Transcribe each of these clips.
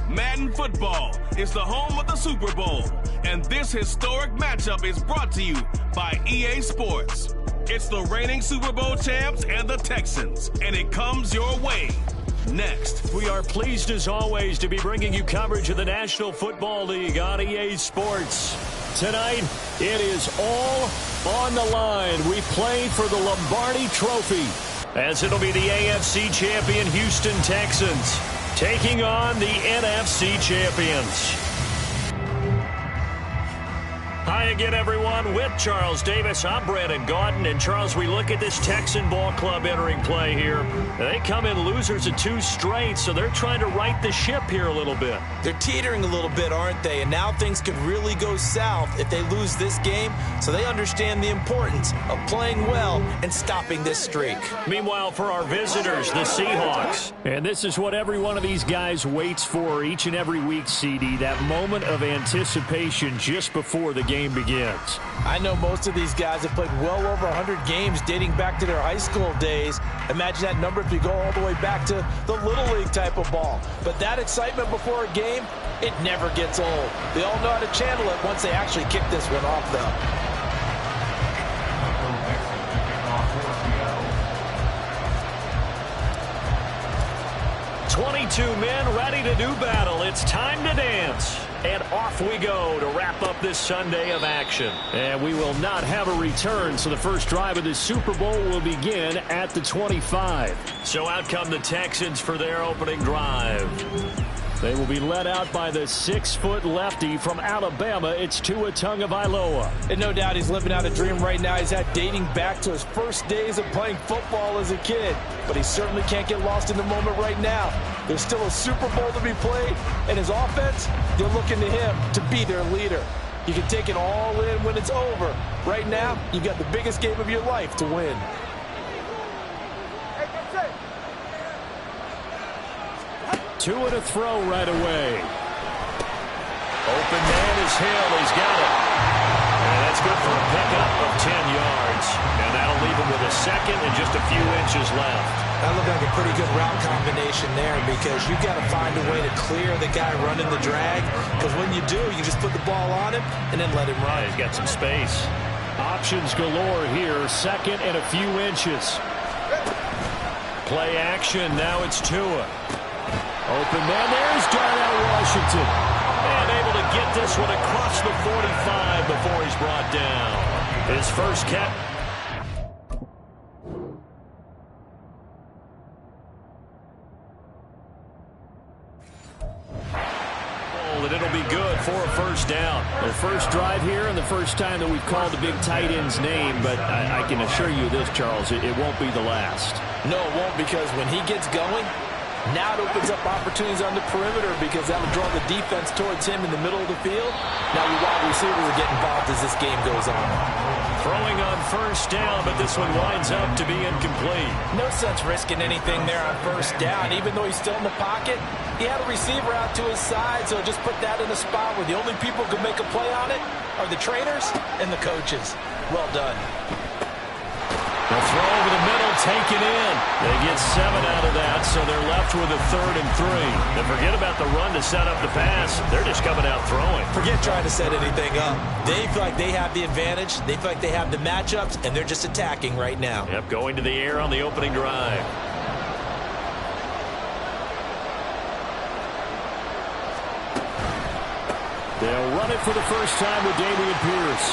Madden Football is the home of the Super Bowl, and this historic matchup is brought to you by EA Sports. It's the reigning Super Bowl champs and the Texans, and it comes your way next. We are pleased as always to be bringing you coverage of the National Football League on EA Sports. Tonight, it is all on the line. We play for the Lombardi Trophy, as it'll be the AFC champion Houston Texans taking on the NFC champions. Hi again, everyone. With Charles Davis, I'm Brandon Gaudin. And, Charles, we look at this Texan ball club entering play here. They come in losers of 2 straight, so they're trying to right the ship here a little bit. They're teetering a little bit, aren't they? And now things could really go south if they lose this game, so they understand the importance of playing well and stopping this streak. Meanwhile, for our visitors, the Seahawks. And this is what every one of these guys waits for each and every week, CD, that moment of anticipation just before the game begins. I know most of these guys have played well over 100 games dating back to their high school days. Imagine that number if you go all the way back to the Little League type of ball. But that excitement before a game, it never gets old. They all know how to channel it once they actually kick this one off, though. "22 men ready to do battle. It's time to dance." And off we go to wrap up this Sunday of action. And we will not have a return, so the first drive of this Super Bowl will begin at the 25. So out come the Texans for their opening drive. They will be led out by the 6-foot lefty from Alabama. It's Tua Tagovailoa. And no doubt he's living out a dream right now. He's had dating back to his first days of playing football as a kid. But he certainly can't get lost in the moment right now. There's still a Super Bowl to be played, and his offense, they're looking to him to be their leader. You can take it all in when it's over. Right now, you've got the biggest game of your life to win. Tua to throw right away. Open man is Hill. He's got it. And that's good for a pickup of 10 yards. And that'll leave him with a second and just a few inches left. That looked like a pretty good route combination there, because you've got to find a way to clear the guy running the drag. Because when you do, you just put the ball on him and then let him run. Yeah, he's got some space. Options galore here. Second and a few inches. Play action. Now it's Tua. Open man. There's Darnell Washington. And able to get this one across the 45 before he's brought down. His first catch. And it'll be good for a first down. The first drive here and the first time that we've called the big tight end's name, but I can assure you this, Charles, it won't be the last. No, it won't, because when he gets going, now it opens up opportunities on the perimeter, because that'll draw the defense towards him in the middle of the field. Now your wide receivers will get involved as this game goes on. Throwing on first down, but this one winds up to be incomplete. No sense risking anything there on first down. Even though he's still in the pocket, he had a receiver out to his side, so just put that in a spot where the only people who can make a play on it are the trainers and the coaches. Well done. The throw over the middle, taken in. They get 7 out of that, so they're left with a 3rd and 3. And forget about the run to set up the pass. They're just coming out throwing. Forget trying to set anything up. They feel like they have the advantage. They feel like they have the matchups, and they're just attacking right now. Yep, going to the air on the opening drive. They'll run it for the first time with Dameon Pierce.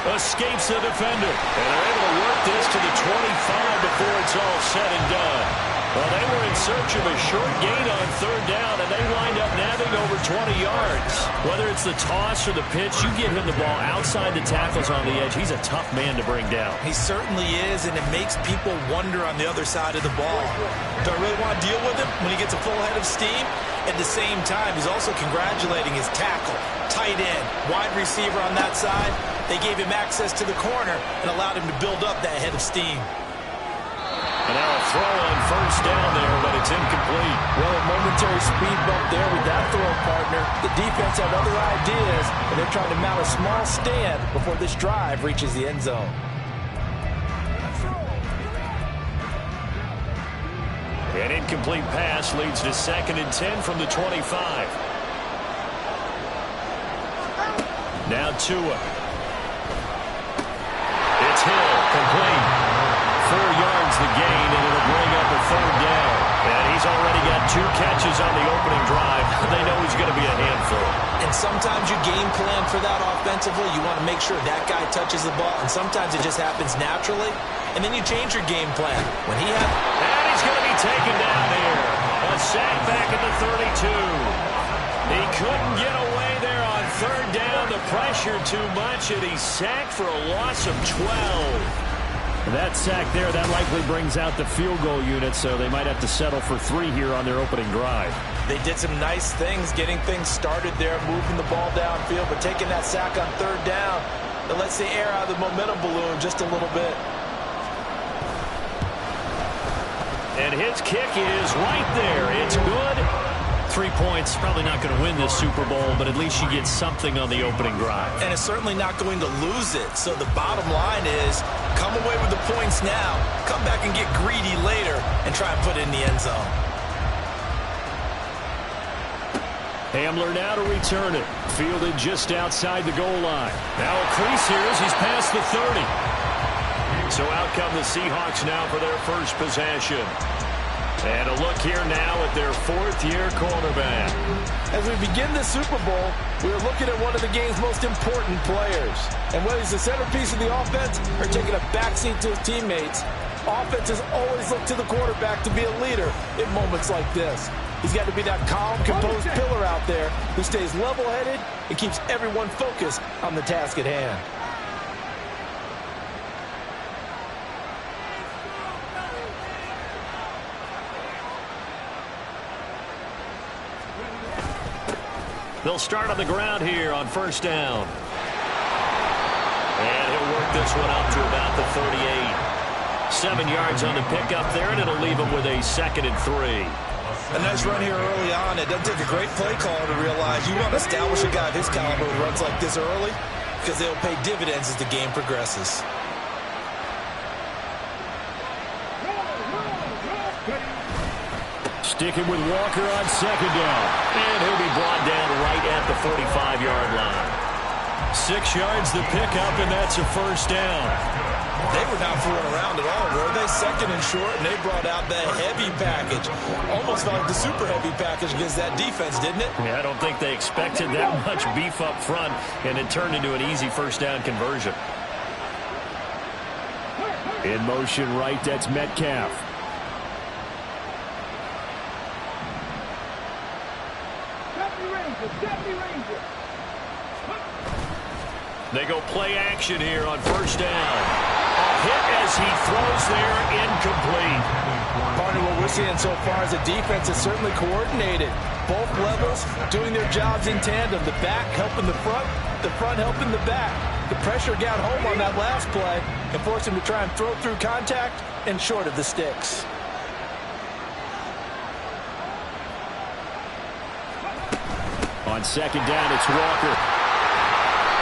Escapes the defender. And they're able to work this to the 25 before it's all said and done. Well, they were in search of a short gain on 3rd down, and they wind up nabbing over 20 yards. Whether it's the toss or the pitch, you get him the ball outside the tackles on the edge. He's a tough man to bring down. He certainly is, and it makes people wonder on the other side of the ball. Do I really want to deal with him when he gets a full head of steam? At the same time, he's also congratulating his tackle, tight end, wide receiver on that side. They gave him access to the corner and allowed him to build up that head of steam. And now a throw on first down there, but it's incomplete. Well, a momentary speed bump there with that throw, partner. The defense had other ideas, and they're trying to mount a small stand before this drive reaches the end zone. An incomplete pass leads to 2nd and 10 from the 25. Now Tua. It's Hill, complete. 4 yards the gain, and it'll bring up a 3rd down. And he's already got 2 catches on the opening drive. They know he's going to be a handful. And sometimes you game plan for that offensively. You want to make sure that guy touches the ball, and sometimes it just happens naturally. And then you change your game plan. When he had... And he's going to be taken down here. A sack back at the 32. He couldn't get away there on 3rd down. The pressure too much, and he's sacked for a loss of 12. That sack there, that likely brings out the field goal unit, so they might have to settle for 3 here on their opening drive. They did some nice things, getting things started there, moving the ball downfield, but taking that sack on 3rd down, it lets the air out of the momentum balloon just a little bit. And his kick is right there. It's good. 3 points, probably not going to win this Super Bowl, but at least you get something on the opening drive. And it's certainly not going to lose it. So the bottom line is, come away with the points now, come back and get greedy later, and try and put it in the end zone. Hamler now to return it. Fielded just outside the goal line. Now a crease here as he's past the 30. So out come the Seahawks now for their first possession. And a look here now at their 4th-year cornerback. As we begin the Super Bowl, we're looking at one of the game's most important players. And whether he's the centerpiece of the offense or taking a backseat to his teammates, offenses always look to the quarterback to be a leader in moments like this. He's got to be that calm, composed pillar out there who stays level-headed and keeps everyone focused on the task at hand. They'll start on the ground here on 1st down. And he'll work this one up to about the 38. 7 yards on the pickup there, and it'll leave him with a 2nd and 3. A nice run here early on. It doesn't take a great play caller to realize you want to establish a guy of his caliber who runs like this early because they'll pay dividends as the game progresses. Sticking with Walker on 2nd down. And he'll be brought down right at the 45-yard line. 6 yards the pickup, and that's a 1st down. They were not fooling around at all, were they? 2nd and short, and they brought out the heavy package. Almost felt like the super heavy package against that defense, didn't it? Yeah, I don't think they expected that much beef up front, and it turned into an easy 1st down conversion. In motion right, that's Metcalf. They go play action here on 1st down. A hit as he throws there, incomplete. Part of what we're seeing so far is a defense that's certainly coordinated. Both levels doing their jobs in tandem. The back helping the front helping the back. The pressure got home on that last play and forced him to try and throw through contact and short of the sticks. On 2nd down, it's Walker.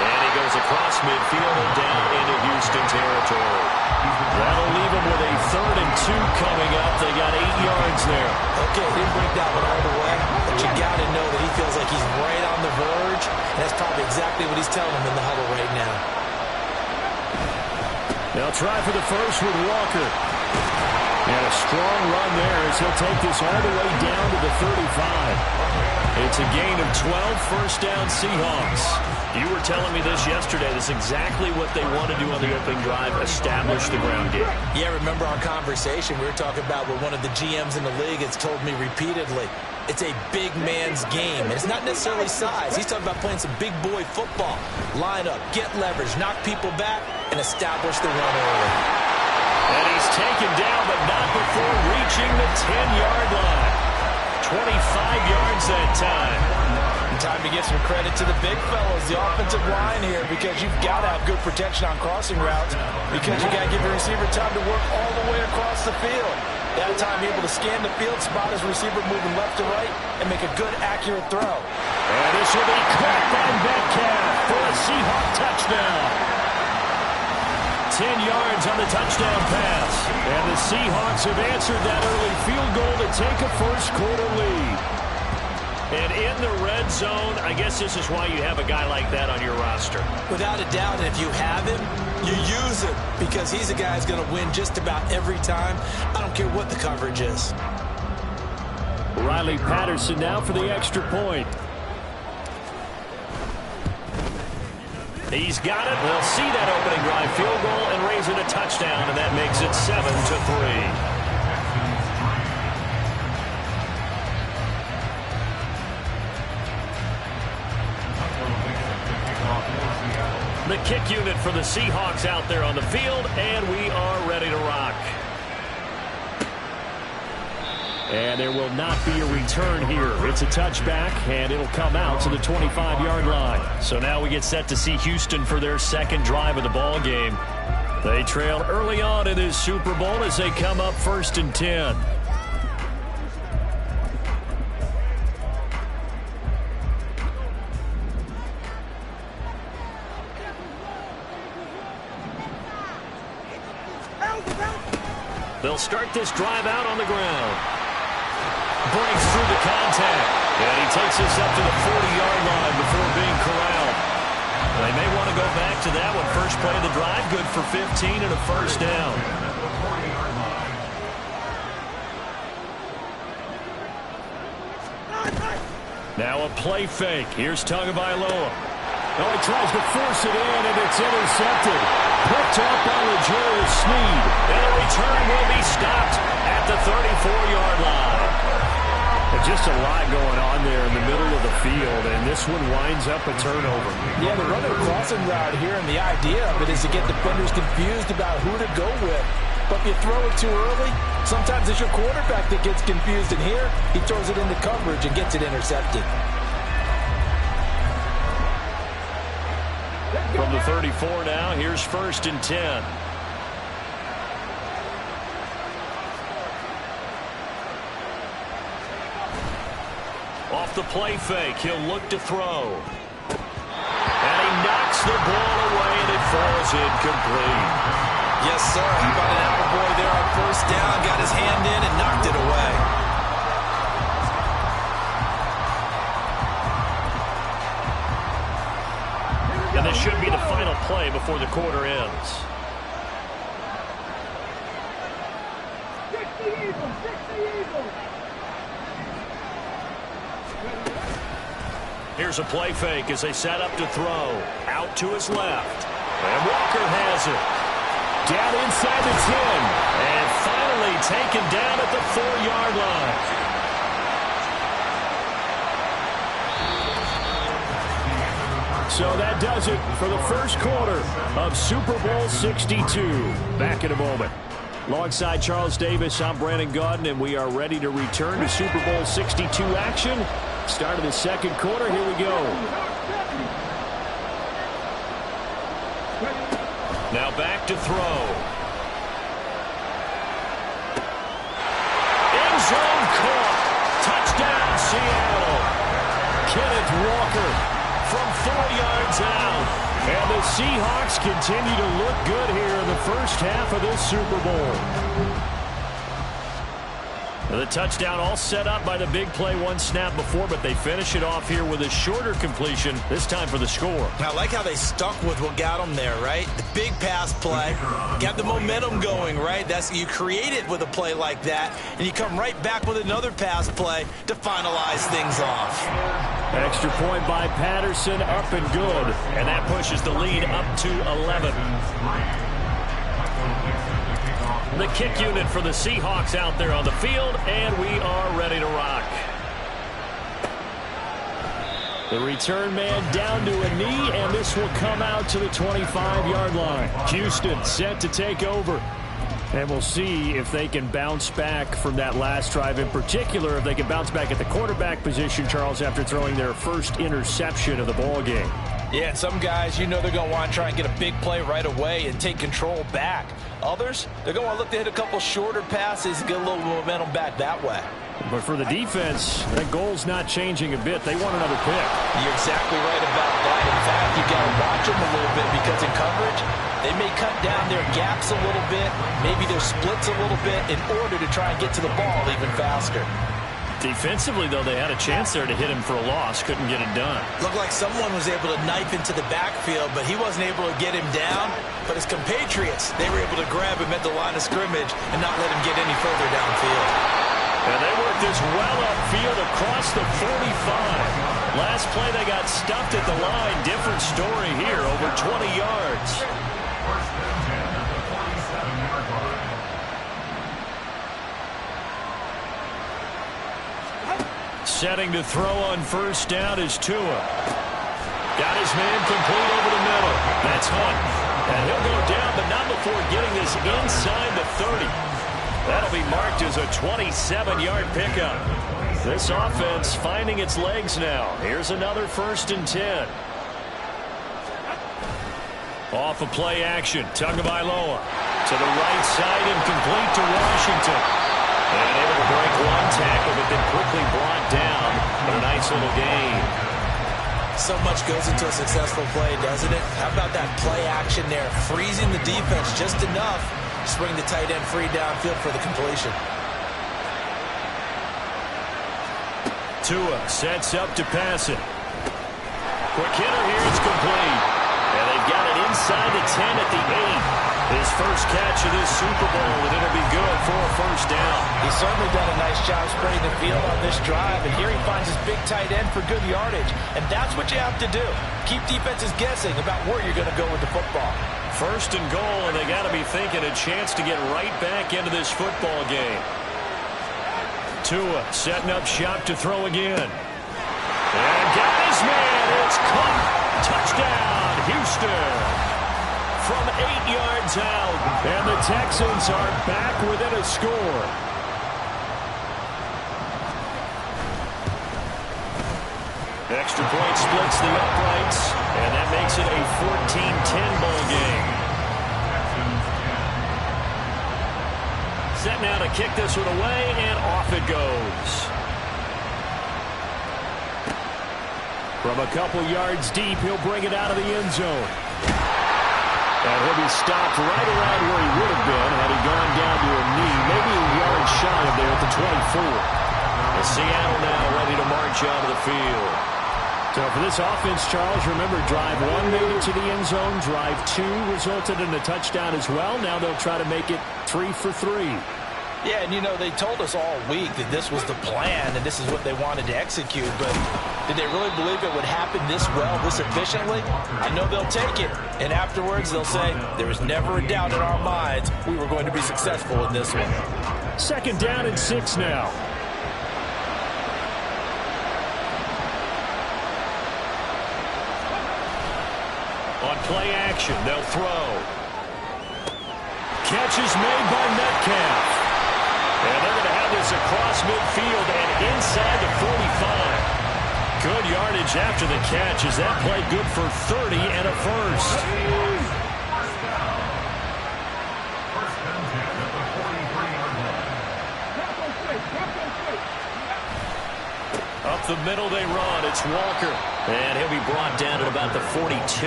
And he goes across midfield and down into Houston territory. That'll leave him with a 3rd and 2 coming up. They got 8 yards there. Okay, didn't break that one all the way, but you got to know that he feels like he's right on the verge, and that's probably exactly what he's telling him in the huddle right now. They'll try for the first with Walker. And a strong run there as he'll take this all the way down to the 35. It's a gain of 12, 1st down Seahawks. You were telling me this yesterday. This is exactly what they want to do on the opening drive, establish the ground game. Yeah, remember our conversation. We were talking about what one of the GMs in the league has told me repeatedly. It's a big man's game, and it's not necessarily size. He's talking about playing some big boy football. Line up, get leverage, knock people back, and establish the run early. And he's taken down, but not before reaching the 10-yard line. 25 yards that time. time to give some credit to the big fellas, the offensive line here, because you've got to have good protection on crossing routes, because you got to give your receiver time to work all the way across the field. That time able to scan the field, spot his receiver moving left to right, and make a good, accurate throw. And this will be caught by Metcalf for a Seahawk touchdown. 10 yards on the touchdown pass. And the Seahawks have answered that early field goal to take a first-quarter lead. And in the red zone, I guess this is why you have a guy like that on your roster. Without a doubt, and if you have him, you use him, because he's a guy who's going to win just about every time. I don't care what the coverage is. Riley Patterson now for the extra point. He's got it. They'll see that opening drive field goal and raise it a touchdown, and that makes it 7-3. The kick unit for the Seahawks out there on the field, and we are ready to rock. And there will not be a return here. It's a touchback, and it'll come out to the 25-yard line. So now we get set to see Houston for their second drive of the ball game. They trailed early on in this Super Bowl as they come up 1st and 10. They'll start this drive out on the ground. Breaks through the contact. And he takes this up to the 40-yard line before being corralled. They may want to go back to that one. First play of the drive, good for 15 and a first down. Now a play fake. Here's Tagovailoa. Oh, he tries to force it in, and it's intercepted. Picked up by L'Jarius Sneed. And the return will be stopped at the 34-yard line. And just a lot going on there in the middle of the field, and this one winds up a turnover. Yeah, they're running a crossing route here, and the idea of it is to get defenders confused about who to go with. But if you throw it too early, sometimes it's your quarterback that gets confused, and here he throws it into coverage and gets it intercepted. From the 34 now, here's 1st and 10. Off the play fake, he'll look to throw. And he knocks the ball away, and it falls incomplete. Yes, sir. How about an attaboy there on 1st down, got his hand in and knocked it away. And this should be the final play before the quarter ends. Here's a play fake as they set up to throw. Out to his left. And Walker has it. Down inside the 10. And finally taken down at the 4-yard line. So that does it for the first quarter of Super Bowl 62. Back in a moment. Alongside Charles Davis, I'm Brandon Gaudin, and we are ready to return to Super Bowl 62 action. Start of the second quarter. Here we go. Now back to throw. End zone caught. Touchdown, Seattle. Kenneth Walker from 4 yards out. And the Seahawks continue to look good here in the first half of this Super Bowl. The touchdown all set up by the big play one snap before, but they finish it off here with a shorter completion, this time for the score. I like how they stuck with what got them there, right? The big pass play, got the momentum going, right? You create it with a play like that, and you come right back with another pass play to finalize things off. Extra point by Patterson, up and good. And that pushes the lead up to 11. The kick unit for the Seahawks out there on the field, and we are ready to rock. The return man down to a knee, and this will come out to the 25-yard line. Houston set to take over. And we'll see if they can bounce back from that last drive, in particular, if they can bounce back at the quarterback position, Charles, after throwing their first interception of the ball game. Yeah, and some guys, you know they're going to want to try and get a big play right away and take control back. Others, they're going to want to look to hit a couple shorter passes and get a little momentum back that way. But for the defense, that goal's not changing a bit. They want another pick. You're exactly right about that. In fact, you got to watch them a little bit because in coverage, they may cut down their gaps a little bit, maybe their splits a little bit in order to try and get to the ball even faster. Defensively, though, they had a chance there to hit him for a loss. Couldn't get it done. Looked like someone was able to knife into the backfield, but he wasn't able to get him down. But his compatriots, they were able to grab him at the line of scrimmage and not let him get any further downfield. And they worked this well upfield across the 45. Last play, they got stuffed at the line. Different story here, over 20 yards. Setting to throw on first down is Tua. Got his man complete over the middle. That's Hunt. And he'll go down, but not before getting this inside the 30. That'll be marked as a 27-yard pickup. This offense finding its legs now. Here's another 1st and 10. Off of play action. Tagovailoa to the right side and complete to Washington. And able to break one tackle, but then quickly brought down. But a nice little gain. So much goes into a successful play, doesn't it? How about that play action there? Freezing the defense just enough to bring the tight end free downfield for the completion. Tua sets up to pass it. Quick hitter here, it's complete. And they've got it inside the 10 at the 8. His first catch of this Super Bowl, and it'll be good for a first down. He's certainly done a nice job spreading the field on this drive, and here he finds his big tight end for good yardage. And that's what you have to do. Keep defenses guessing about where you're going to go with the football. First and goal, and they got to be thinking a chance to get right back into this football game. Tua setting up shop to throw again. And got his man. It's caught. Touchdown, Houston. From 8 yards out, and the Texans are back within a score. Extra point splits the uprights, and that makes it a 14-10 ball game. Set now to kick this one away, and off it goes. From a couple yards deep, he'll bring it out of the end zone. And he'll be stopped right around where he would have been had he gone down to a knee, maybe a yard shy of there at the 24. And Seattle now ready to march out of the field. So for this offense, Charles, remember, drive 1 made it to the end zone. Drive 2 resulted in a touchdown as well. Now they'll try to make it 3 for 3. Yeah, and you know, they told us all week that this was the plan and this is what they wanted to execute, but did they really believe it would happen this well, this efficiently? I know they'll take it, and afterwards they'll say, there was never a doubt in our minds we were going to be successful in this one. 2nd down and 6 now. On play action, they'll throw. Catch is made by Metcalf. And they're going to have this across midfield and inside the 45. Good yardage after the catch. Is that play good for 30 and a first? Up the middle they run. It's Walker. And he'll be brought down at about the 42.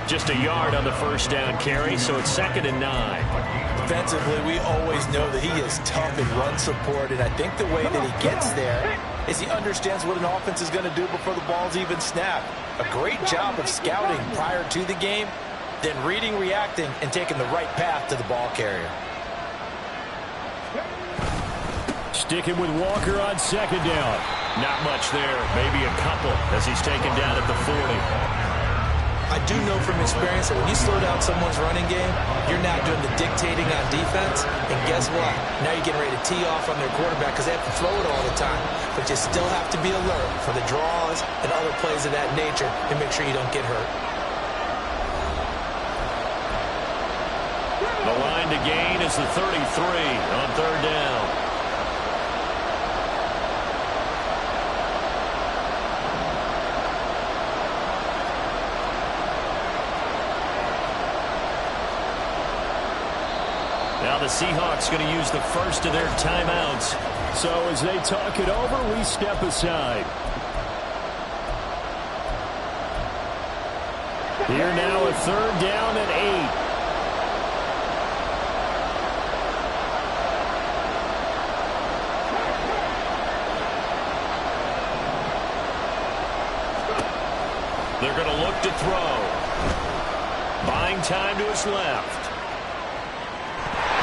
Just a yard on the first down carry, so it's 2nd and 9. Defensively, we always know that he is tough in run support, and I think the way that he gets there is he understands what an offense is going to do before the ball's even snapped. A great job of scouting prior to the game, then reading, reacting, and taking the right path to the ball carrier. Sticking with Walker on 2nd down. Not much there, maybe a couple as he's taken down at the 40. I do know from experience that when you slow down someone's running game, you're now doing the dictating on defense. And guess what? Now you're getting ready to tee off on their quarterback because they have to throw it all the time. But you still have to be alert for the draws and other plays of that nature to make sure you don't get hurt. The line 9 to gain is the 33 on third down. Now the Seahawks going to use the first of their timeouts. So as they talk it over, we step aside. Here now a third down and 8. They're going to look to throw. Buying time to his left.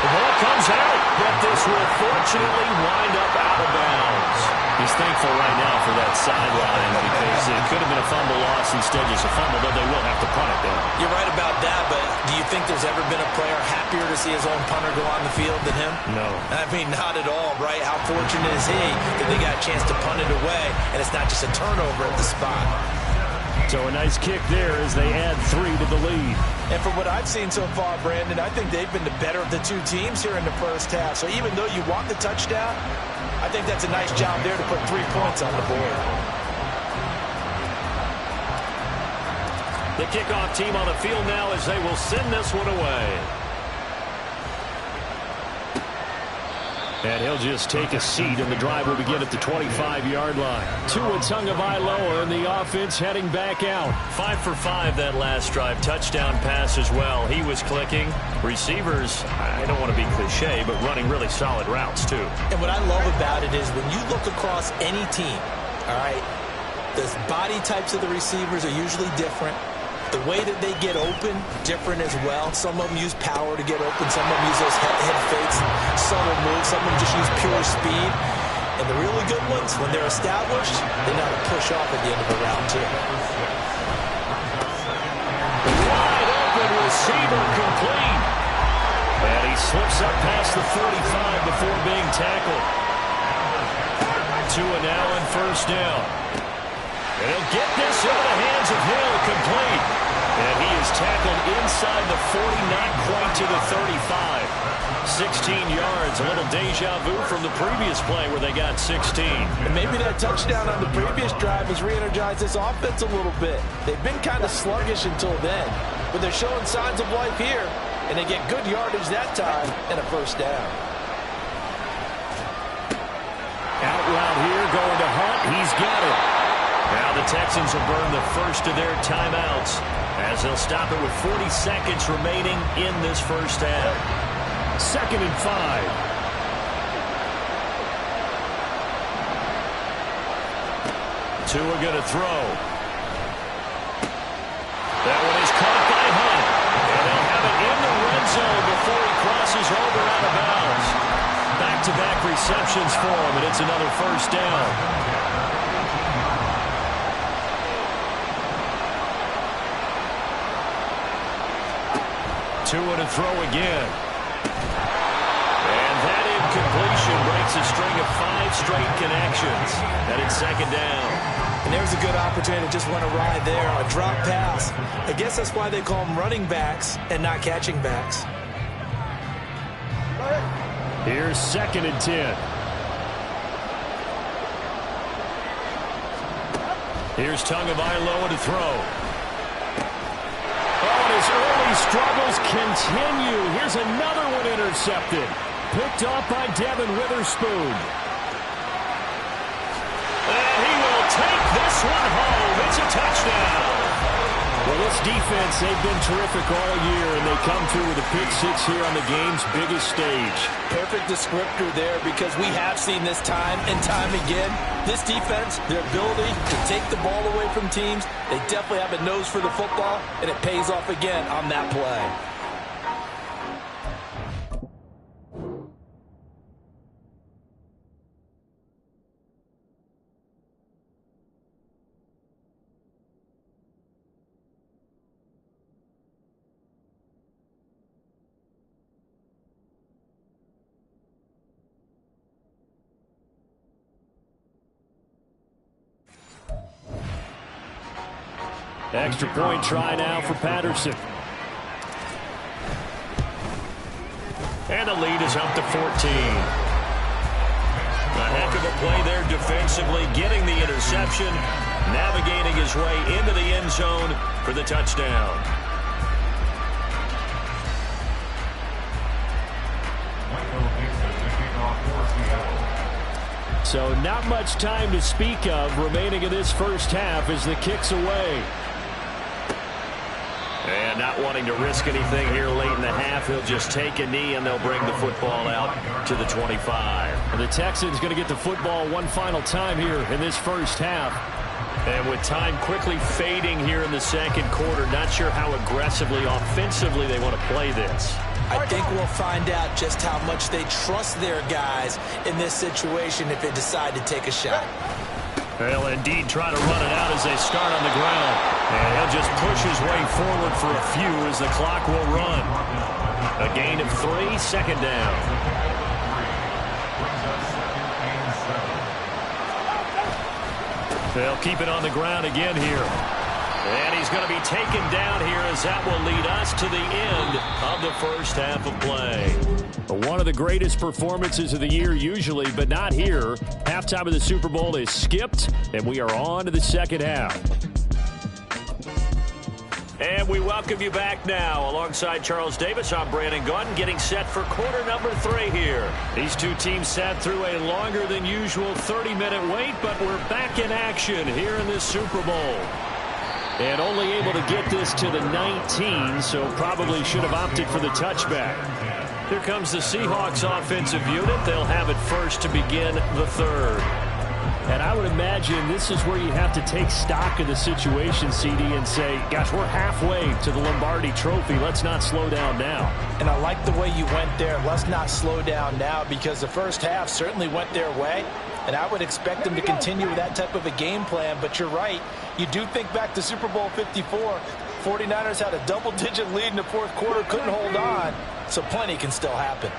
The ball comes out, but this will fortunately wind up out of bounds. He's thankful right now for that sideline because it could have been a fumble loss, instead just a fumble, though they will have to punt it down. You're right about that, but do you think there's ever been a player happier to see his own punter go on the field than him? No. I mean, not at all, right? How fortunate is he that they got a chance to punt it away, and it's not just a turnover at the spot. So a nice kick there as they add 3 to the lead. And from what I've seen so far, Brandon, I think they've been the better of the two teams here in the first half. So even though you want the touchdown, I think that's a nice job there to put 3 points on the board. The kickoff team on the field now as they will send this one away. And he'll just take a seat, and the drive will begin at the 25-yard line. Tua Tagovailoa and the offense heading back out. 5 for 5 that last drive. Touchdown pass as well. He was clicking. Receivers, I don't want to be cliche, but running really solid routes, too. And what I love about it is when you look across any team, all right, the body types of the receivers are usually different. The way that they get open, different as well. Some of them use power to get open. Some of them use those head fakes, subtle moves. Some of them just use pure speed. And the really good ones, when they're established, they know how to push off at the end of the round, too. Wide open receiver complete. And he slips up past the 35 before being tackled. Tua now in first down. And he'll get this into the hands of Hill, complete. And he is tackled inside the 40, not quite to the 35. 16 yards, a little deja vu from the previous play where they got 16. And maybe that touchdown on the previous drive has re-energized this offense a little bit. They've been kind of sluggish until then, but they're showing signs of life here, and they get good yardage that time and a first down. Out route here, going to Hunt. He's got it. Now the Texans will burn the first of their timeouts as they'll stop it with 40 seconds remaining in this first half. 2nd and 5. Tua going to throw. That one is caught by Hunt. And they'll have it in the red zone before he crosses over out of bounds. Back-to-back receptions for him, and it's another first down. Tua to throw again. And that incompletion breaks a string of 5 straight connections. And it's 2nd down. And there's a good opportunity to just run a ride there on a drop pass. I guess that's why they call them running backs and not catching backs. Here's 2nd and 10. Here's Tagovailoa to throw. His early struggles continue. Here's another one intercepted. Picked off by Devin Witherspoon. And he will take this one home. It's a touchdown. Well, this defense, they've been terrific all year, and they come through with a pick 6 here on the game's biggest stage. Perfect descriptor there, because we have seen this time and time again. This defense, their ability to take the ball away from teams, they definitely have a nose for the football, and it pays off again on that play. Extra point try now for Patterson. And the lead is up to 14. A heck of a play there defensively, getting the interception, navigating his way into the end zone for the touchdown. So not much time to speak of remaining in this first half as the kick's away. And not wanting to risk anything here late in the half, he'll just take a knee and they'll bring the football out to the 25. And the Texans going to get the football one final time here in this first half. And with time quickly fading here in the second quarter, not sure how aggressively, offensively they want to play this. I think we'll find out just how much they trust their guys in this situation if they decide to take a shot. They'll indeed try to run it out as they start on the ground. And he'll just push his way forward for a few as the clock will run. A gain of 3, second down. They'll keep it on the ground again here. And he's going to be taken down here as that will lead us to the end of the first half of play. One of the greatest performances of the year usually, but not here. Halftime of the Super Bowl is skipped, and we are on to the second half. And we welcome you back now. Alongside Charles Davis, I'm Brandon Gaudin, getting set for quarter number 3 here. These two teams sat through a longer than usual 30-minute wait, but we're back in action here in this Super Bowl. And only able to get this to the 19, so probably should have opted for the touchback. Here comes the Seahawks offensive unit. They'll have it first to begin the third. And I would imagine this is where you have to take stock of the situation, CD, and say, gosh, we're halfway to the Lombardi Trophy. Let's not slow down now. And I like the way you went there. Let's not slow down now, because the first half certainly went their way. And I would expect them to continue with that type of a game plan. But you're right. You do think back to Super Bowl 54. 49ers had a double-digit lead in the fourth quarter, couldn't hold on. So plenty can still happen.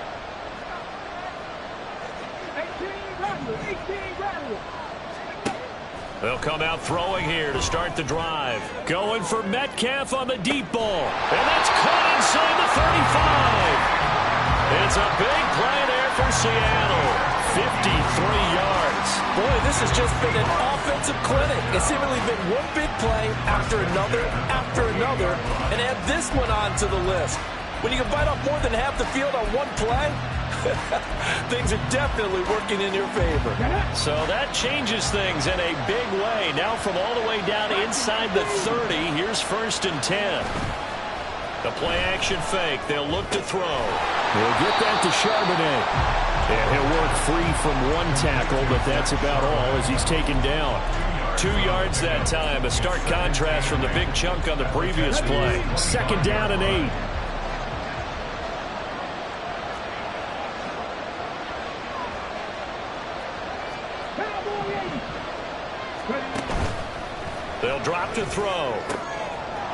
They'll come out throwing here to start the drive. Going for Metcalf on the deep ball. And that's caught inside the 35. It's a big play there for Seattle. 53 yards. Boy, this has just been an offensive clinic. It's seemingly been one big play after another, and add this one onto the list. When you can bite off more than half the field on one play, things are definitely working in your favor. So that changes things in a big way. Now from all the way down inside the 30, here's 1st and 10. The play action fake. They'll look to throw. We'll get that to Charbonnet. And he'll work free from one tackle, but that's about all as he's taken down. 2 yards that time. A stark contrast from the big chunk on the previous play. 2nd down and 8. They'll drop to throw.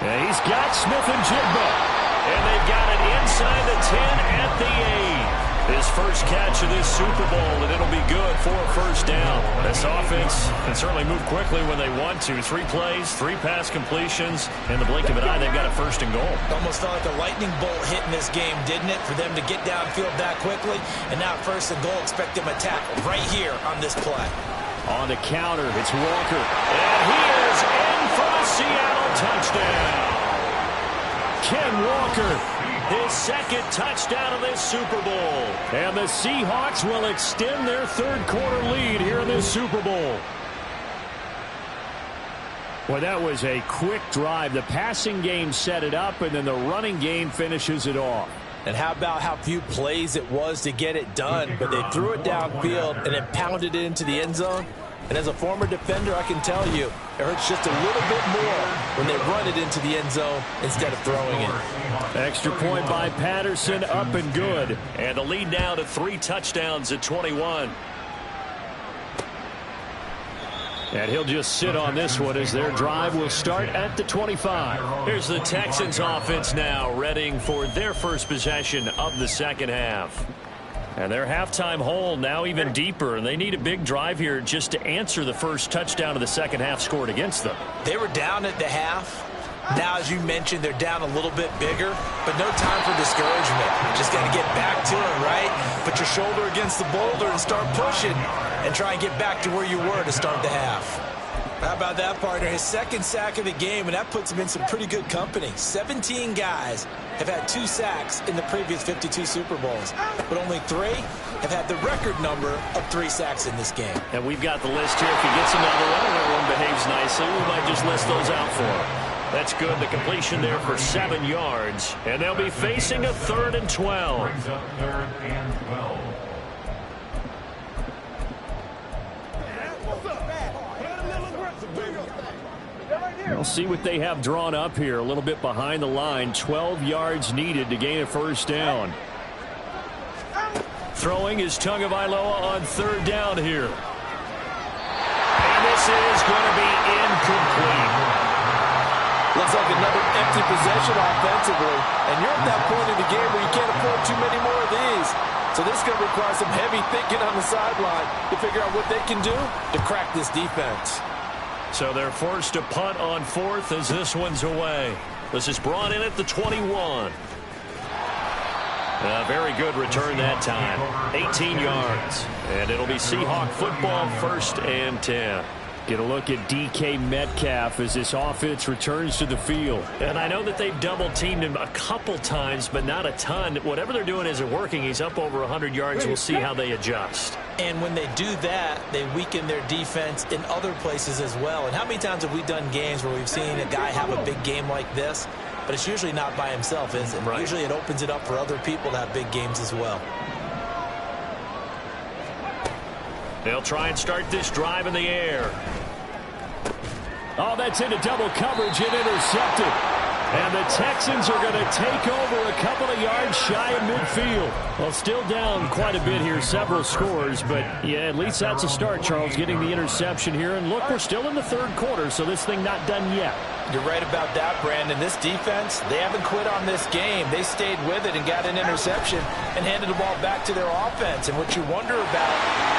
And he's got Smith and Jigba. And they've got it inside the 10 at the 8. His first catch of this Super Bowl, and it'll be good for a first down. This offense can certainly move quickly when they want to. 3 plays, 3 pass completions. In the blink of an eye, they've got a 1st and goal. Almost felt like a lightning bolt hit in this game, didn't it? For them to get downfield that quickly. And now 1st and goal, expect them to tackle right here on this play. On the counter, it's Walker. And he is in for a Seattle touchdown. Ken Walker. His 2nd touchdown of this Super Bowl. And the Seahawks will extend their 3rd quarter lead here in this Super Bowl. Well, that was a quick drive. The passing game set it up, and then the running game finishes it off. And how about how few plays it was to get it done? But they threw it downfield and then pounded it into the end zone. And as a former defender, I can tell you, it hurts just a little bit more when they run it into the end zone instead of throwing it. Extra point by Patterson, up and good. And the lead now to 3 touchdowns at 21. And he'll just sit on this one as their drive will start at the 25. Here's the Texans offense now, readying for their first possession of the second half. And their halftime hole now even deeper, and they need a big drive here just to answer the first touchdown of the second half scored against them. They were down at the half. Now, as you mentioned, they're down a little bit bigger, but no time for discouragement. Just got to get back to it, right? Put your shoulder against the boulder and start pushing and try and get back to where you were to start the half. How about that, partner? His second sack of the game, and that puts him in some pretty good company. 17 guys have had 2 sacks in the previous 52 Super Bowls, but only 3 have had the record number of 3 sacks in this game. And we've got the list here. If he gets another one and everyone behaves nicely, we might just list those out for him. That's good. The completion there for 7 yards. And they'll be facing a 3rd and 12. We'll see what they have drawn up here. A little bit behind the line. 12 yards needed to gain a first down. Throwing is Tagovailoa on 3rd down here. And this is going to be incomplete. Looks like another empty possession offensively. And you're at that point in the game where you can't afford too many more of these. So this is going to require some heavy thinking on the sideline to figure out what they can do to crack this defense. So they're forced to punt on 4th as this one's away. This is brought in at the 21. Very good return that time. 18 yards. And it'll be Seahawk football, 1st and 10. Get a look at DK Metcalf as this offense returns to the field. And I know that they've double-teamed him a couple times, but not a ton. Whatever they're doing isn't working. He's up over 100 yards. We'll see how they adjust. And when they do that, they weaken their defense in other places as well. And how many times have we done games where we've seen a guy have a big game like this? But it's usually not by himself, is it? Right. Usually it opens it up for other people to have big games as well. They'll try and start this drive in the air. Oh, that's into double coverage and intercepted. And the Texans are going to take over a couple of yards shy of midfield. Well, still down quite a bit here, several scores. But, yeah, at least that's a start, Charles, getting the interception here. And, look, we're still in the 3rd quarter, so this thing not done yet. You're right about that, Brandon. This defense, they haven't quit on this game. They stayed with it and got an interception and handed the ball back to their offense. And what you wonder about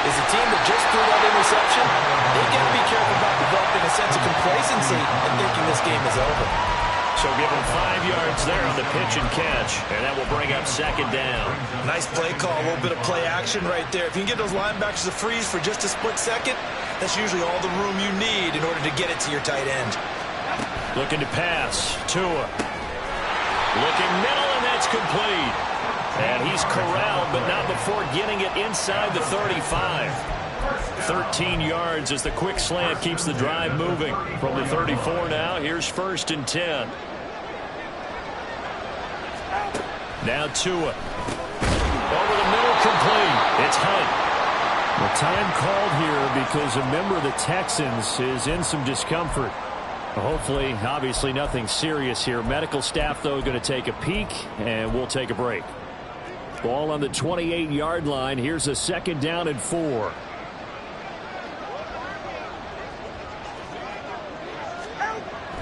is the team that just threw that interception, they got to be careful about developing a sense of complacency and thinking this game is over. So give him 5 yards there on the pitch and catch, and that will bring up 2nd down. Nice play call, a little bit of play action right there. If you can get those linebackers to freeze for just a split second, that's usually all the room you need in order to get it to your tight end. Looking to pass. Tua. Looking middle, and that's complete. And he's corralled, but not before getting it inside the 35. 13 yards as the quick slant keeps the drive moving. From the 34 now, here's 1st and 10. Now Tua. Over the middle, complete. It's Hunt. The time called here because a member of the Texans is in some discomfort. Hopefully, obviously nothing serious here. Medical staff, though, going to take a peek, and we'll take a break. Ball on the 28-yard line. Here's a 2nd down and 4.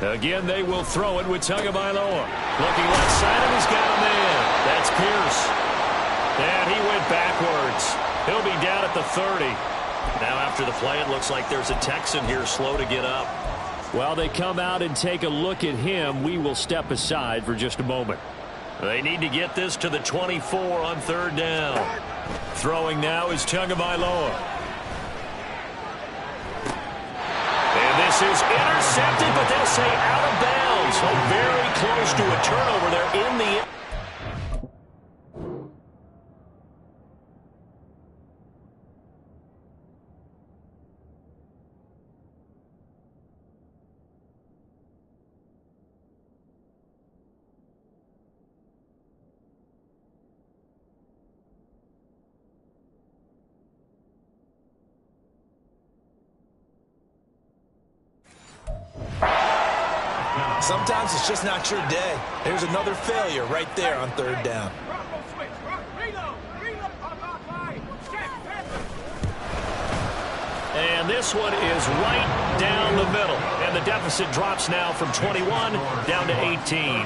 Again, they will throw it with Tagovailoa. Looking left side, and he's got a man. That's Pierce. And he went backwards. He'll be down at the 30. Now after the play, it looks like there's a Texan here slow to get up. While they come out and take a look at him, we will step aside for just a moment. They need to get this to the 24 on 3rd down. Throwing now is Tagovailoa. And this is intercepted, but they'll say out of bounds. So very close to a turnover there in the end. Sometimes it's just not your day. There's another failure right there on 3rd down. And this one is right down the middle. And the deficit drops now from 21 down to 18.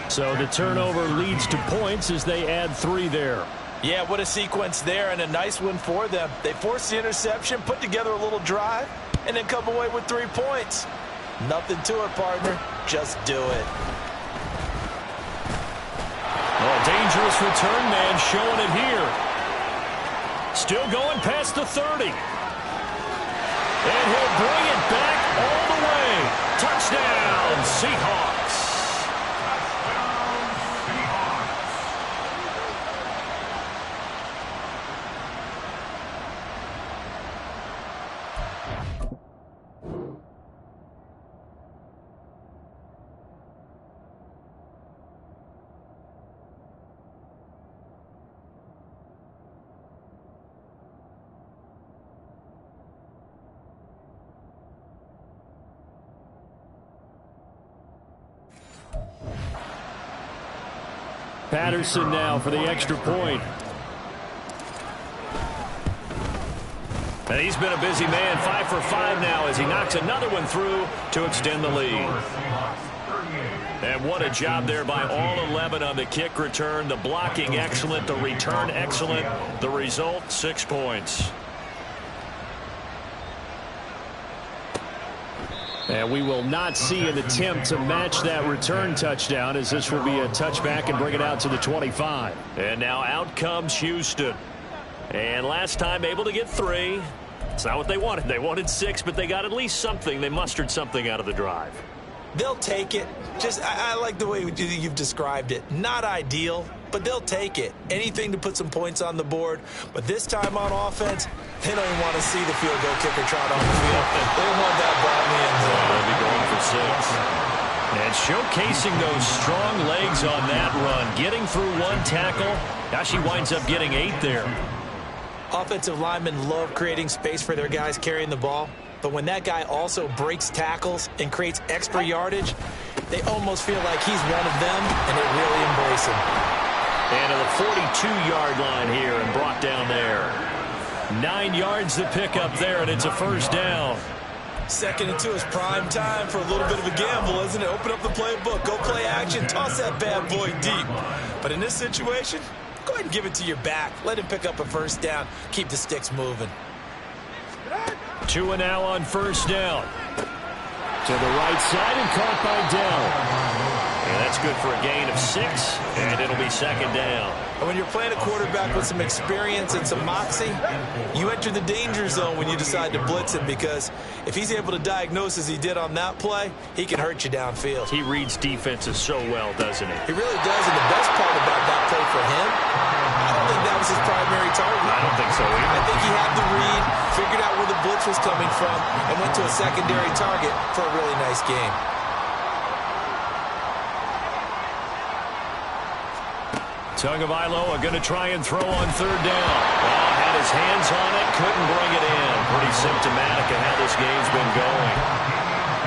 So the turnover leads to points as they add 3 there. Yeah, what a sequence there, and a nice one for them. They forced the interception, put together a little drive, and then come away with 3 points. Nothing to it, partner. Just do it. Oh, dangerous return man showing it here. Still going past the 30. And he'll bring it back all the way. Touchdown, Seahawks. Patterson now for the extra point. And he's been a busy man, 5 for 5 now as he knocks another one through to extend the lead. And what a job there by all 11 on the kick return. The blocking excellent, the return excellent. The result, 6 points. And we will not see an attempt to match that return touchdown, as this will be a touchback and bring it out to the 25. And now out comes Houston. And last time able to get 3. It's not what they wanted. They wanted 6, but they got at least something. They mustered something out of the drive. They'll take it. I like the way you've described it. Not ideal, but they'll take it. Anything to put some points on the board. But this time on offense, they don't even want to see the field goal kicker trot on the field. They want that ball in the end zone. They'll be going for 6. And showcasing those strong legs on that run. Getting through 1 tackle. Gosh, he winds up getting 8 there. Offensive linemen love creating space for their guys carrying the ball. But when that guy also breaks tackles and creates extra yardage, they almost feel like he's one of them, and they really embrace him. And to the 42-yard line here and brought down there. 9 yards to pick up there, and it's a first down. 2nd and 2 is prime time for a little bit of a gamble, isn't it? Open up the playbook, go play action, toss that bad boy deep. But in this situation, go ahead and give it to your back. Let him pick up a first down. Keep the sticks moving. 2 and now on first down. To the right side and caught by Dell. And that's good for a gain of 6, and it'll be 2nd down. And when you're playing a quarterback with some experience and some moxie, you enter the danger zone when you decide to blitz him, because if he's able to diagnose as he did on that play, he can hurt you downfield. He reads defenses so well, doesn't he? He really does, and the best part about that play for him, I don't think that was his primary target. I don't think so either. I think he had the read, figured out where the blitz was coming from, and went to a secondary target for a really nice game. Tagovailoa going to try and throw on 3rd down. Well, had his hands on it, couldn't bring it in. Pretty symptomatic of how this game's been going.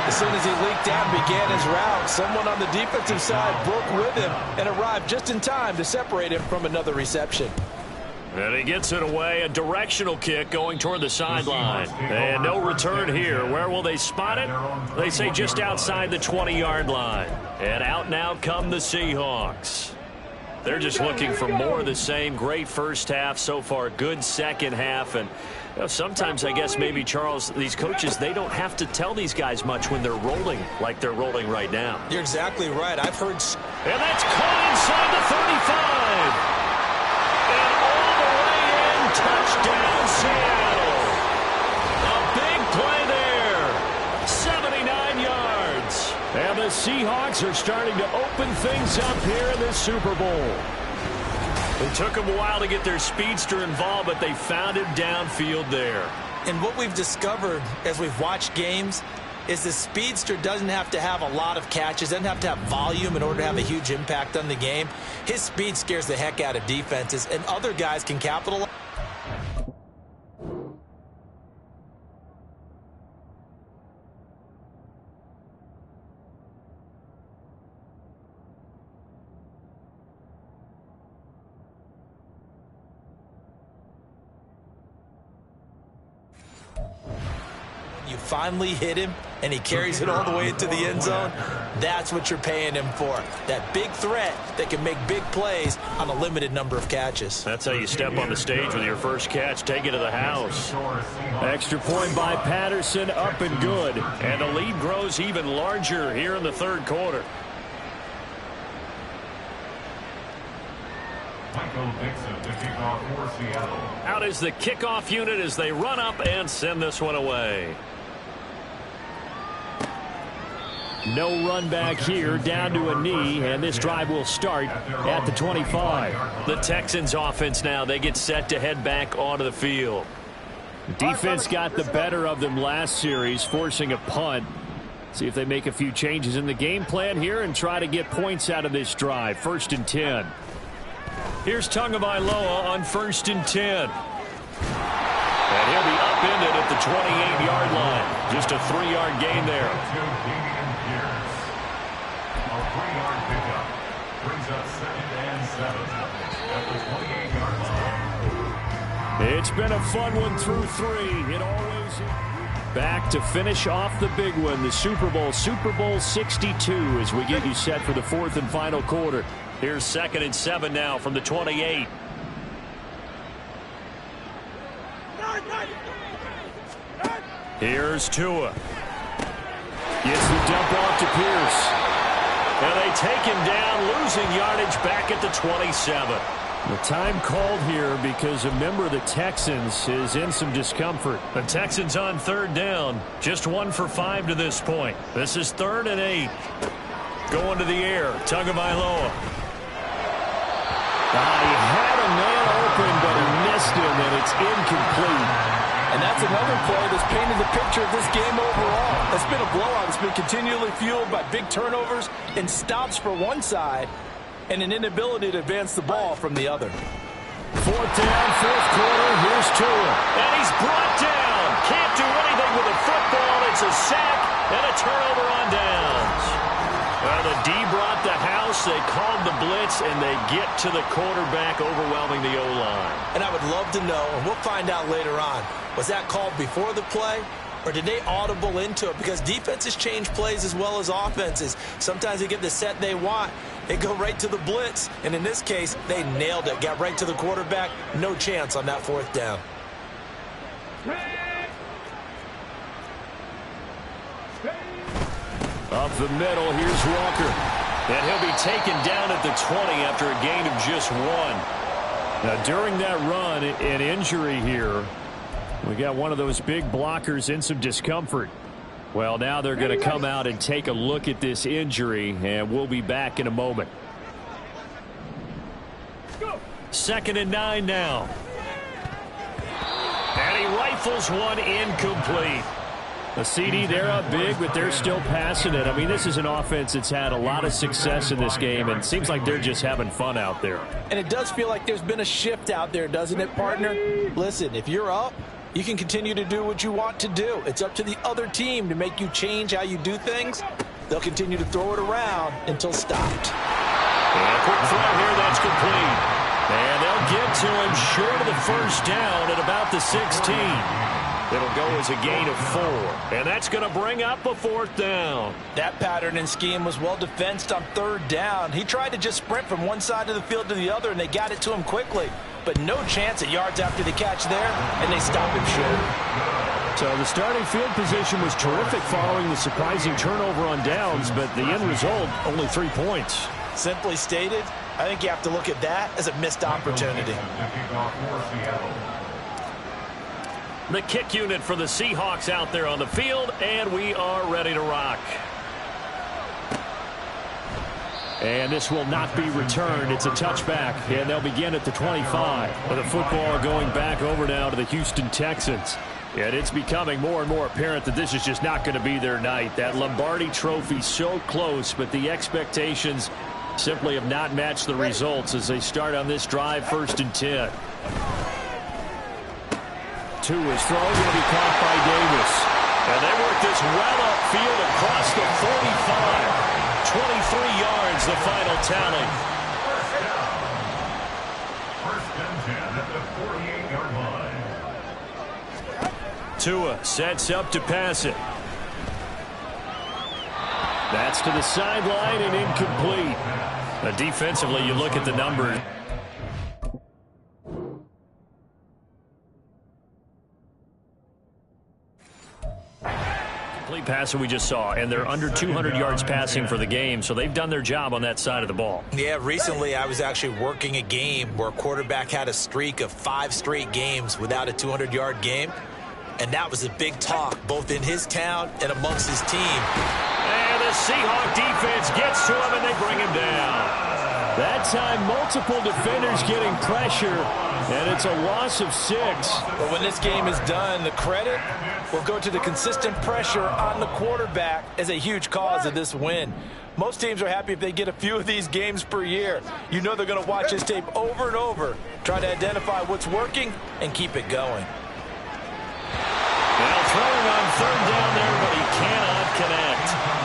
As soon as he leaked out and began his route, someone on the defensive side broke with him and arrived just in time to separate him from another reception. And he gets it away, a directional kick going toward the sideline. And no return here. Where will they spot it? They say just outside the 20-yard line. And out now come the Seahawks. They're just looking for more of the same. Great first half so far. Good second half. And you know, sometimes I guess maybe, Charles, these coaches, they don't have to tell these guys much when they're rolling like they're rolling right now. You're exactly right. I've heard... And that's caught inside the 35. And all the way in. Touchdown, Seattle. A big play there. 79 yards. And the Seahawks are starting to open things up here in the Super Bowl. It took them a while to get their speedster involved, but they found him downfield there. And what we've discovered as we've watched games is the speedster doesn't have to have a lot of catches, doesn't have to have volume in order to have a huge impact on the game. His speed scares the heck out of defenses, and other guys can capitalize. You finally hit him, and he carries it all the way into the end zone, that's what you're paying him for. That big threat that can make big plays on a limited number of catches. That's how you step on the stage with your first catch. Take it to the house. Extra point by Patterson, up and good. And the lead grows even larger here in the third quarter. Out is the kickoff unit as they run up and send this one away. No run back here, down to a knee, and this drive will start at the 25. The Texans offense now, they get set to head back onto the field. Defense got the better of them last series, forcing a punt. See if they make a few changes in the game plan here and try to get points out of this drive. 1st and 10. Here's Tagovailoa on 1st and 10. And he'll be upended at the 28-yard line. Just a 3-yard gain there. A 3-yard pickup brings up 2nd and 7 at the 28-yard line. It's been a fun one through 3. It always is. Back to finish off the big one, the Super Bowl 62, as we get you set for the 4th and final quarter. Here's 2nd and 7 now from the 28. Here's Tua. Gets the dump off to Pierce. And they take him down, losing yardage back at the 27. The time called here because a member of the Texans is in some discomfort. The Texans on 3rd down. Just 1 for 5 to this point. This is 3rd and 8. Going to the air. Tagovailoa. He had a man open, but he missed him, and it's incomplete. And that's another play that's painted the picture of this game overall. It's been a blowout. It's been continually fueled by big turnovers and stops for one side and an inability to advance the ball from the other. 4th down, 4th quarter. Here's Tua. And he's brought down. Can't do anything with a football. It's a sack and a turnover on downs. Well, the D brought the house. They called the blitz, and they get to the quarterback, overwhelming the O-line. And I would love to know, and we'll find out later on, was that called before the play, or did they audible into it? Because defenses change plays as well as offenses. Sometimes they get the set they want. They go right to the blitz, and in this case, they nailed it. Got right to the quarterback. No chance on that 4th down. Up the middle, here's Walker. And he'll be taken down at the 20 after a gain of just 1. Now, during that run, an injury here. We got one of those big blockers in some discomfort. Well, now they're going to come out and take a look at this injury, and we'll be back in a moment. 2nd and 9 now. And he rifles one incomplete. A CD, they're up big, but they're still passing it. I mean, this is an offense that's had a lot of success in this game, and it seems like they're just having fun out there. And it does feel like there's been a shift out there, doesn't it, partner? Listen, if you're up, you can continue to do what you want to do. It's up to the other team to make you change how you do things. They'll continue to throw it around until stopped. And a quick throw here, that's complete. And they'll get to him short of the 1st down at about the 16. It'll go as a gain of 4. And that's going to bring up a 4th down. That pattern and scheme was well defensed on 3rd down. He tried to just sprint from one side of the field to the other, and they got it to him quickly. But no chance at yards after the catch there, and they stop him short. So the starting field position was terrific following the surprising turnover on downs, but the end result, only 3 points. Simply stated, I think you have to look at that as a missed opportunity. The kick unit for the Seahawks out there on the field, and we are ready to rock. And this will not be returned. It's a touchback, and they'll begin at the 25. With the football going back over now to the Houston Texans. And it's becoming more and more apparent that this is just not going to be their night. That Lombardi trophy so close, but the expectations simply have not matched the results as they start on this drive, 1st and 10. Tua's throw going to be caught by Davis. And they work this well upfield across the 45. 23 yards, the final tally. First and 10 at the 48-yard line. Tua sets up to pass it. That's to the sideline and incomplete. Now, defensively, you look at the numbers. Complete pass that we just saw, and they're under 200 yards passing for the game, so they've done their job on that side of the ball. Yeah, recently I was actually working a game where a quarterback had a streak of 5 straight games without a 200-yard game, and that was a big talk both in his town and amongst his team. And the Seahawk defense gets to him, and they bring him down. That time, multiple defenders getting pressure, and it's a loss of 6. But when this game is done, the credit will go to the consistent pressure on the quarterback as a huge cause of this win. Most teams are happy if they get a few of these games per year. You know they're going to watch this tape over and over, try to identify what's working and keep it going. Now throwing on 3rd down there, but he cannot connect.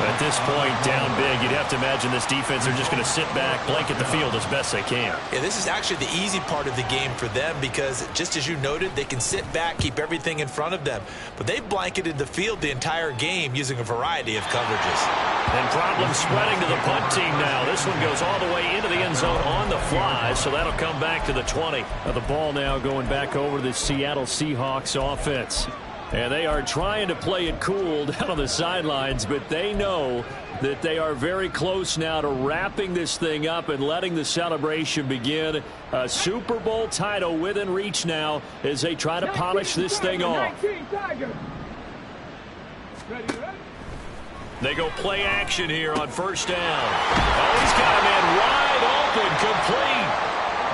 At this point, down big, you'd have to imagine this defense are just going to sit back, blanket the field as best they can. Yeah, this is actually the easy part of the game for them because, just as you noted, they can sit back, keep everything in front of them. But they've blanketed the field the entire game using a variety of coverages. And problems spreading to the punt team now. This one goes all the way into the end zone on the fly, so that'll come back to the 20. Now the ball now going back over to the Seattle Seahawks offense. And they are trying to play it cool down on the sidelines, but they know that they are very close now to wrapping this thing up and letting the celebration begin. A Super Bowl title within reach now as they try to polish this thing off. They go play action here on 1st down. Oh, he's got a man wide open, complete.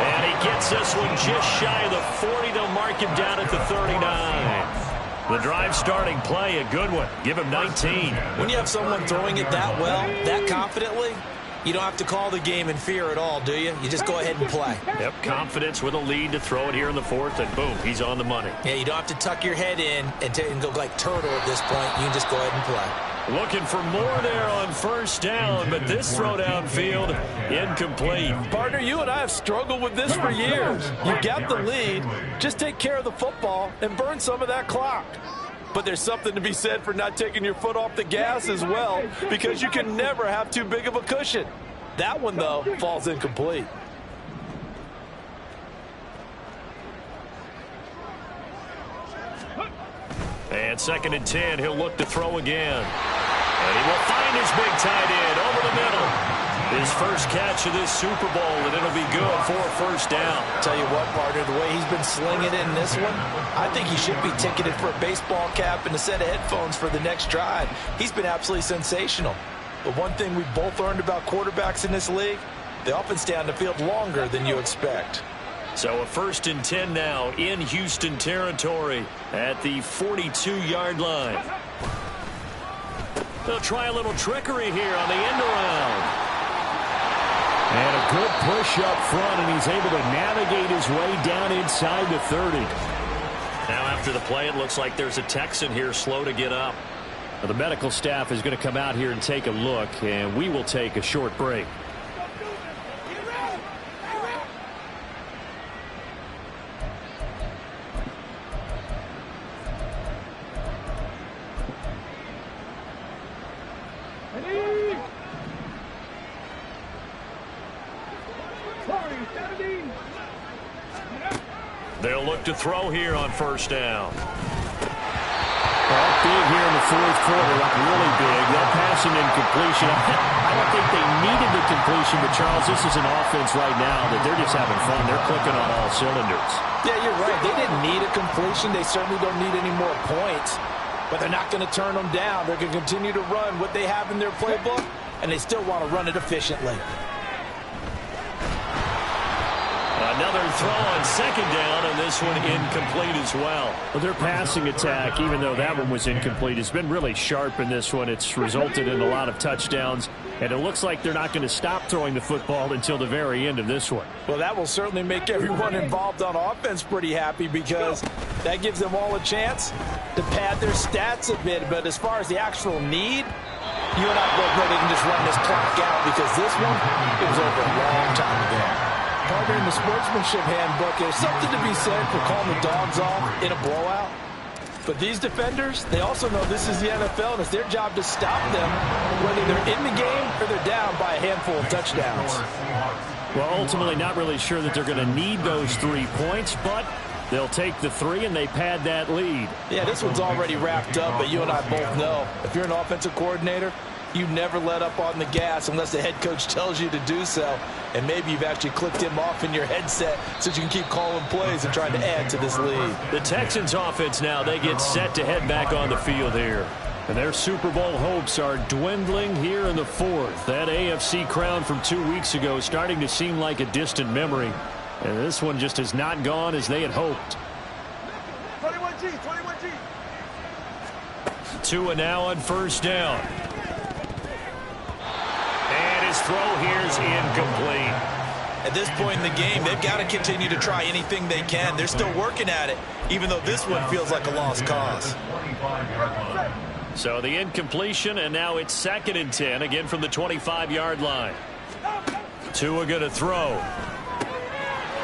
And he gets this one just shy of the 40. They'll mark him down at the 39. The drive starting play, a good one. Give him 19. When you have someone throwing it that well, that confidently, you don't have to call the game in fear at all, do you? You just go ahead and play. Yep, confidence with a lead to throw it here in the 4th, and boom, he's on the money. Yeah, you don't have to tuck your head in and go like turtle at this point. You can just go ahead and play. Looking for more there on 1st down, but this throw downfield, incomplete. Partner, you and I have struggled with this for years. You got the lead, just take care of the football and burn some of that clock. But there's something to be said for not taking your foot off the gas as well, because you can never have too big of a cushion. That one, though, falls incomplete. And 2nd and 10, he'll look to throw again. And he will find his big tight end over the middle. His first catch of this Super Bowl, and it'll be good for a 1st down. Tell you what, partner, the way he's been slinging it in this one, I think he should be ticketed for a baseball cap and a set of headphones for the next drive. He's been absolutely sensational. But one thing we both learned about quarterbacks in this league, they often stay on the field longer than you expect. So a 1st and 10 now in Houston territory at the 42-yard line. They'll try a little trickery here on the end around. And a good push up front, and he's able to navigate his way down inside the 30. Now after the play, it looks like there's a Texan here slow to get up. Now, the medical staff is going to come out here and take a look, and we will take a short break. They'll look to throw here on 1st down. Big here in the 4th quarter, like really big. That passing incompletion. I don't think they needed the completion, but Charles, this is an offense right now that they're just having fun. They're clicking on all cylinders. Yeah, you're right. They didn't need a completion. They certainly don't need any more points, but they're not going to turn them down. They're going to continue to run what they have in their playbook, and they still want to run it efficiently. Another throw on 2nd down, and this one incomplete as well. Well, their passing attack, even though that one was incomplete, has been really sharp in this one. It's resulted in a lot of touchdowns, and it looks like they're not going to stop throwing the football until the very end of this one. Well, that will certainly make everyone involved on offense pretty happy, because that gives them all a chance to pad their stats a bit. But as far as the actual need, you and I both know they can just run this clock out, because this one, it was over a long time ago. Partner, in the sportsmanship handbook, there's something to be said for calling the dogs off in a blowout. But these defenders, they also know this is the NFL, and it's their job to stop them, whether they're in the game or they're down by a handful of touchdowns. Well, ultimately not really sure that they're going to need those 3 points, but they'll take the 3 and they pad that lead. Yeah, this one's already wrapped up, but you and I both know if you're an offensive coordinator, you never let up on the gas unless the head coach tells you to do so. And maybe you've actually clicked him off in your headset so you can keep calling plays and trying to add to this lead. The Texans offense now, they get set to head back on the field here. And their Super Bowl hopes are dwindling here in the 4th. That AFC crown from 2 weeks ago is starting to seem like a distant memory. And this one just has not gone as they had hoped. 21G. Tua now on first down. And his throw here is incomplete. At this point in the game, they've got to continue to try anything they can. They're still working at it, even though this one feels like a lost cause. So the incompletion, and now it's 2nd and 10, again from the 25-yard line. Tua going to throw.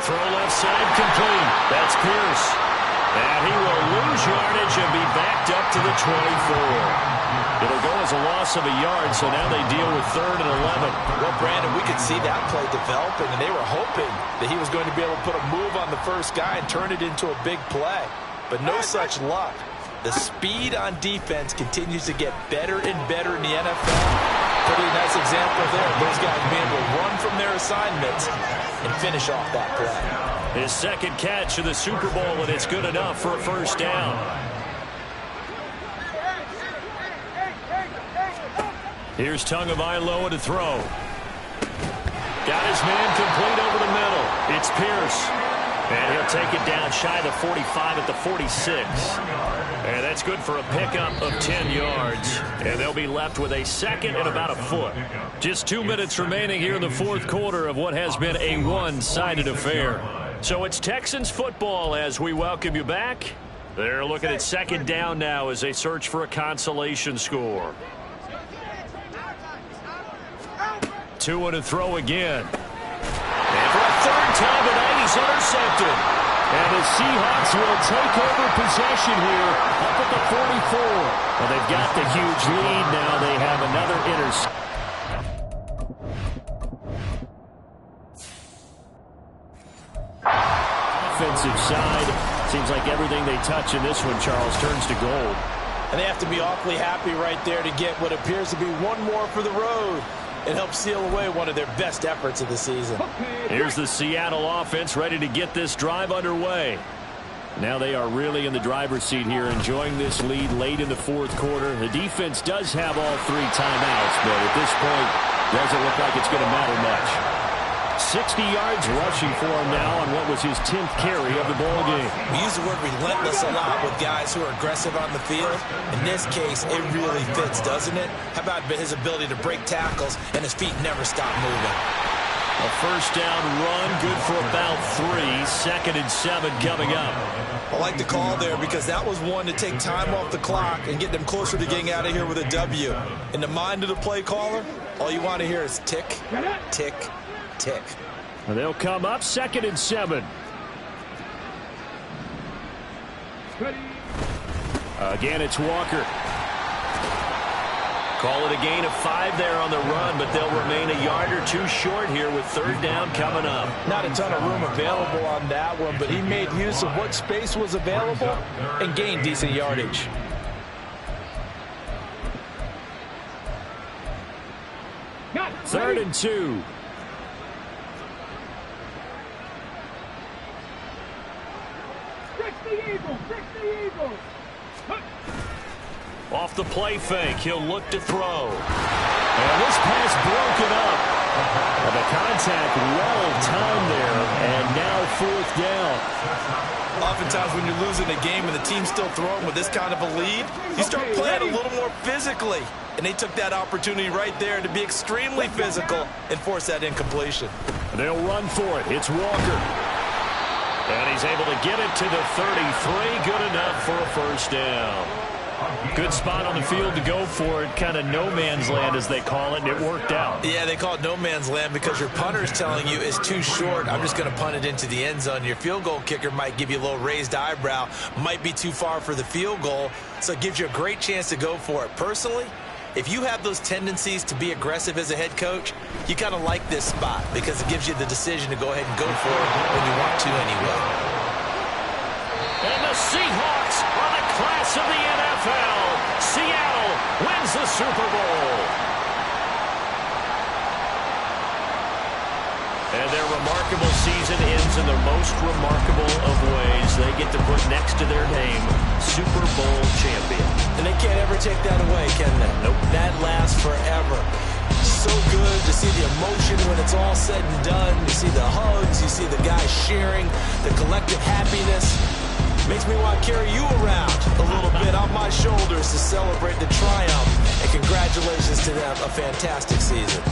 Throw left side, complete. That's Pierce. And he will lose yardage and be backed up to the 24. It'll go as a loss of a yard, so now they deal with 3rd and 11. Well, Brandon, we could see that play developing, and they were hoping that he was going to be able to put a move on the first guy and turn it into a big play. But no such luck. The speed on defense continues to get better and better in the NFL. Pretty nice example there. Those guys being able to run from their assignments and finish off that play. His 2nd catch of the Super Bowl, and it's good enough for a first down. Here's Tagovailoa to throw. Got his man complete over the middle. It's Pierce. And he'll take it down shy of the 45 at the 46. And that's good for a pickup of 10 yards. And they'll be left with a 2nd and about a foot. Just 2 minutes remaining here in the 4th quarter of what has been a one-sided affair. So it's Texans football as we welcome you back. They're looking at 2nd down now as they search for a consolation score. Tua to throw again. And for a 3rd time tonight, he's intercepted. And the Seahawks will take over possession here up at the 44. Well, they've got the huge lead now. They have another interception. Offensive side, seems like everything they touch in this one, Charles, turns to gold. And they have to be awfully happy right there to get what appears to be one more for the road and help seal away one of their best efforts of the season. Here's the Seattle offense ready to get this drive underway. Now they are really in the driver's seat here, enjoying this lead late in the 4th quarter. The defense does have all 3 timeouts, but at this point, doesn't look like it's going to matter much. 60 yards rushing for him now on what was his 10th carry of the ball game. We use the word relentless a lot with guys who are aggressive on the field. In this case, it really fits, doesn't it? How about his ability to break tackles and his feet never stop moving? A first down run, good for about 3. 2nd and 7 coming up. I like the call there because that was one to take time off the clock and get them closer to getting out of here with a W. In the mind of the play caller, all you want to hear is tick, tick, tick. And they'll come up 2nd and 7. Again, it's Walker. Call it a gain of 5 there on the run, but they'll remain a yard or 2 short here with 3rd down coming up. Not a ton of room available on that one, but he made use of what space was available and gained decent yardage. Third and 2. Off the play fake, he'll look to throw. And this pass broken up. And the contact well-timed there, and now 4th down. Oftentimes when you're losing a game and the team's still throwing with this kind of a lead, you start playing a little more physically. And they took that opportunity right there to be extremely physical and force that incompletion. And they'll run for it. It's Walker. And he's able to get it to the 33. Good enough for a first down. Good spot on the field to go for it. Kind of no man's land, as they call it, and it worked out. Yeah, they call it no man's land because your punter's telling you it's too short. I'm just going to punt it into the end zone. Your field goal kicker might give you a little raised eyebrow. Might be too far for the field goal, so it gives you a great chance to go for it. Personally, if you have those tendencies to be aggressive as a head coach, you kind of like this spot because it gives you the decision to go ahead and go for it when you want to anyway. And the Seahawks are the class of the NFL. Seattle wins the Super Bowl. And their remarkable season ends in the most remarkable of ways. They get to put next to their name, Super Bowl champion. And they can't ever take that away, can they? Nope. That lasts forever. So good to see the emotion when it's all said and done. You see the hugs, you see the guys sharing, the collective happiness. Makes me want to carry you around a little bit on my shoulders to celebrate the triumph. And congratulations to them, a fantastic season.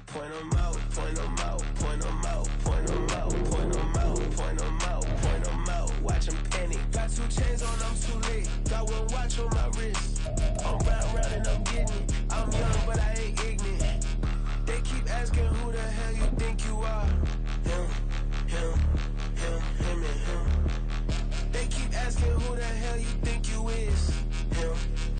Point them out, point them out, point them out, point them out, point them out, point them out, point them out. Watch them panic. Got 2 chains on, I'm too late. Got 1 watch on my wrist. I'm round and I'm getting it. I'm young, but I ain't ignorant. They keep asking who the hell you